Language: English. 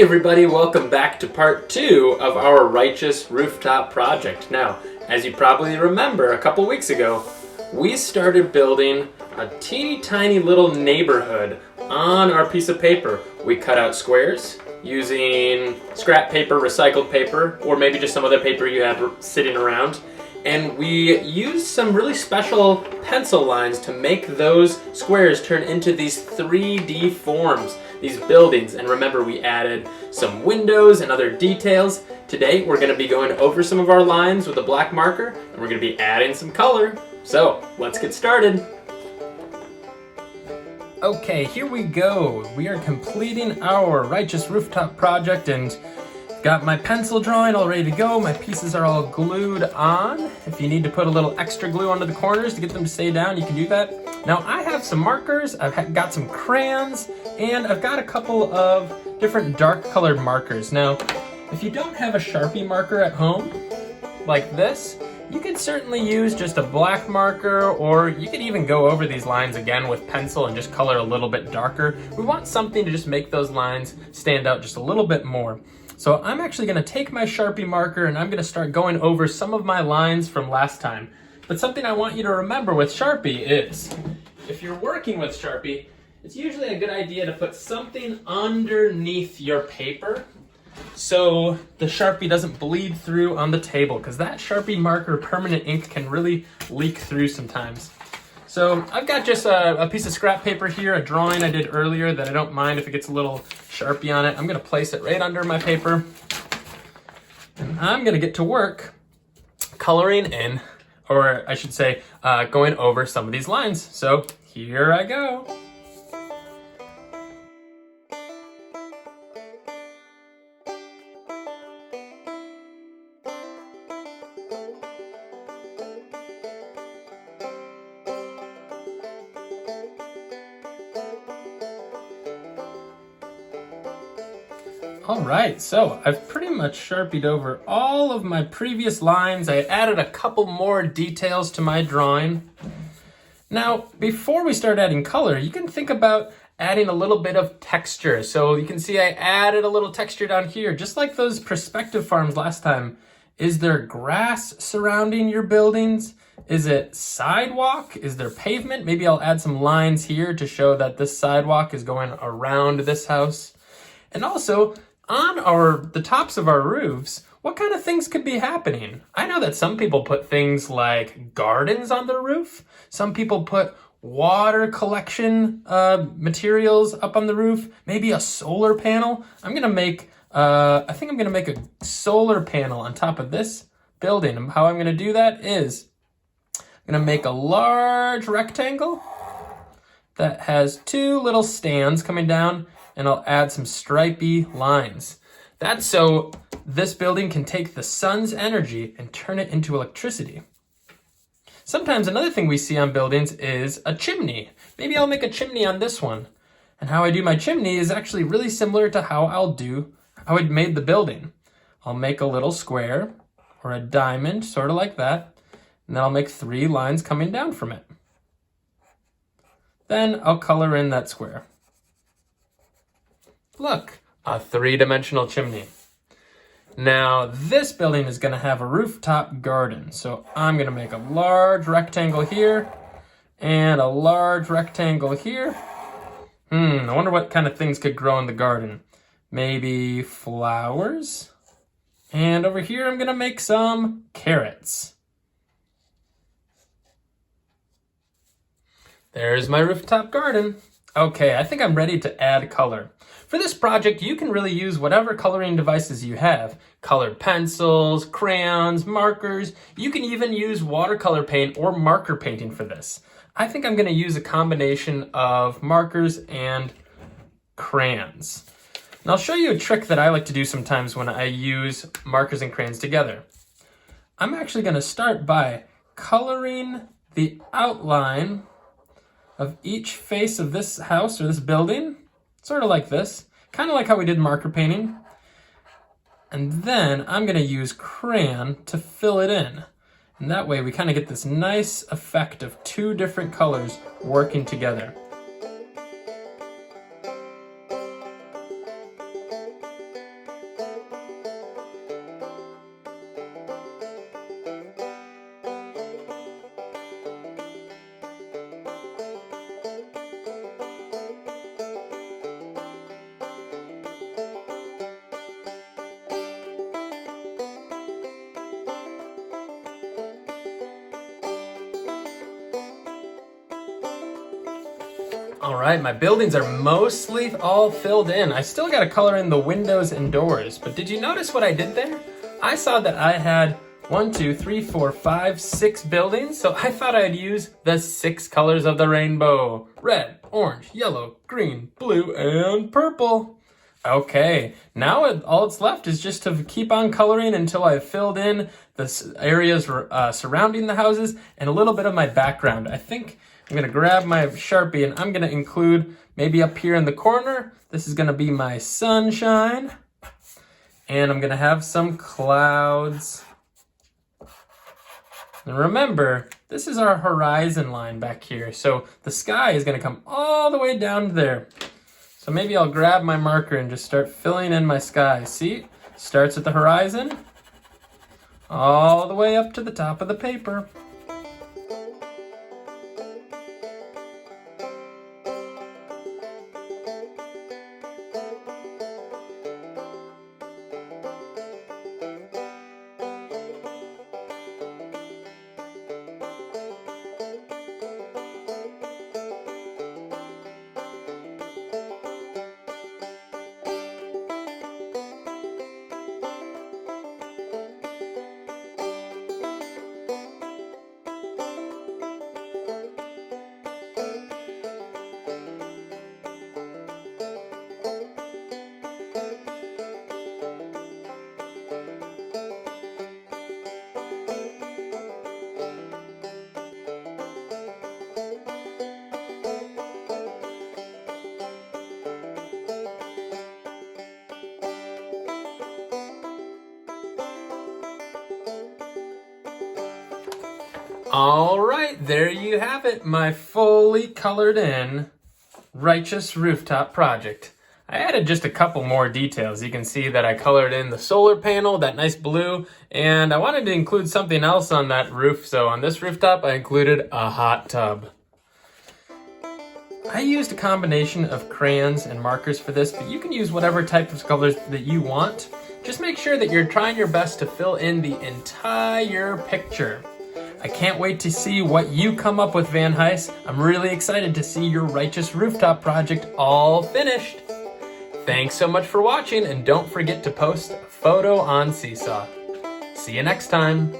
Hey everybody, welcome back to part 2 of our Righteous Rooftop project. Now, as you probably remember, a couple weeks ago, we started building a teeny tiny little neighborhood on our piece of paper. We cut out squares using scrap paper, recycled paper, or maybe just some other paper you have sitting around. And we used some really special pencil lines to make those squares turn into these 3D forms, these buildings. And remember, we added some windows and other details. Today, we're gonna be going over some of our lines with a black marker, and we're gonna be adding some color. So, let's get started. Okay, here we go. We are completing our Righteous Rooftop project, and got my pencil drawing all ready to go. My pieces are all glued on. If you need to put a little extra glue onto the corners to get them to stay down, you can do that. Now I have some markers, I've got some crayons, and I've got a couple of different dark colored markers. Now, if you don't have a Sharpie marker at home, like this, you could certainly use just a black marker, or you could even go over these lines again with pencil and just color a little bit darker. We want something to just make those lines stand out just a little bit more. So I'm actually gonna take my Sharpie marker and I'm gonna start going over some of my lines from last time. But something I want you to remember with Sharpie is, if you're working with Sharpie, it's usually a good idea to put something underneath your paper so the Sharpie doesn't bleed through on the table, because that Sharpie marker permanent ink can really leak through sometimes. So I've got just a piece of scrap paper here, a drawing I did earlier that I don't mind if it gets a little Sharpie on it. I'm gonna place it right under my paper. And I'm gonna get to work coloring in, or I should say, going over some of these lines. So here I go. All right, so I've pretty much Sharpied over all of my previous lines. I added a couple more details to my drawing. Now, before we start adding color, you can think about adding a little bit of texture. So you can see I added a little texture down here, just like those perspective farms last time. Is there grass surrounding your buildings? Is it sidewalk? Is there pavement? Maybe I'll add some lines here to show that this sidewalk is going around this house. And also, on the tops of our roofs, what kind of things could be happening? I know that some people put things like gardens on their roof. Some people put water collection materials up on the roof. Maybe a solar panel. I think I'm gonna make a solar panel on top of this building. And how I'm gonna do that is, I'm gonna make a large rectangle that has two little stands coming down, and I'll add some stripy lines. That's so this building can take the sun's energy and turn it into electricity. Sometimes another thing we see on buildings is a chimney. Maybe I'll make a chimney on this one. And how I do my chimney is actually really similar to how I made the building. I'll make a little square or a diamond, sort of like that. And then I'll make 3 lines coming down from it. Then I'll color in that square. Look, a 3-dimensional chimney. Now this building is gonna have a rooftop garden. So I'm gonna make a large rectangle here and a large rectangle here. I wonder what kind of things could grow in the garden. Maybe flowers. And over here I'm gonna make some carrots. There's my rooftop garden. Okay, I think I'm ready to add color. For this project, you can really use whatever coloring devices you have. Colored pencils, crayons, markers. You can even use watercolor paint or marker painting for this. I think I'm gonna use a combination of markers and crayons. And I'll show you a trick that I like to do sometimes when I use markers and crayons together. I'm actually gonna start by coloring the outline of each face of this house or this building, sort of like this, kind of like how we did marker painting. And then I'm gonna use crayon to fill it in. And that way we kind of get this nice effect of 2 different colors working together. All right, my buildings are mostly all filled in. I still got to color in the windows and doors, but did you notice what I did there? I saw that I had 1, 2, 3, 4, 5, 6 buildings, so I thought I'd use the 6 colors of the rainbow. Red, orange, yellow, green, blue, and purple. Okay, now all it's left is just to keep on coloring until I've filled in the areas surrounding the houses and a little bit of my background. I think I'm gonna grab my Sharpie and I'm gonna include maybe up here in the corner. This is gonna be my sunshine. And I'm gonna have some clouds. And remember, this is our horizon line back here. So the sky is gonna come all the way down to there. So maybe I'll grab my marker and just start filling in my sky. See, starts at the horizon, all the way up to the top of the paper. All right, there you have it, my fully colored in Righteous Rooftop project. I added just a couple more details. You can see that I colored in the solar panel, that nice blue, and I wanted to include something else on that roof. So on this rooftop, I included a hot tub. I used a combination of crayons and markers for this, but you can use whatever type of colors that you want. Just make sure that you're trying your best to fill in the entire picture. I can't wait to see what you come up with, Van Heist. I'm really excited to see your Righteous Rooftop project all finished. Thanks so much for watching, and don't forget to post a photo on Seesaw. See you next time.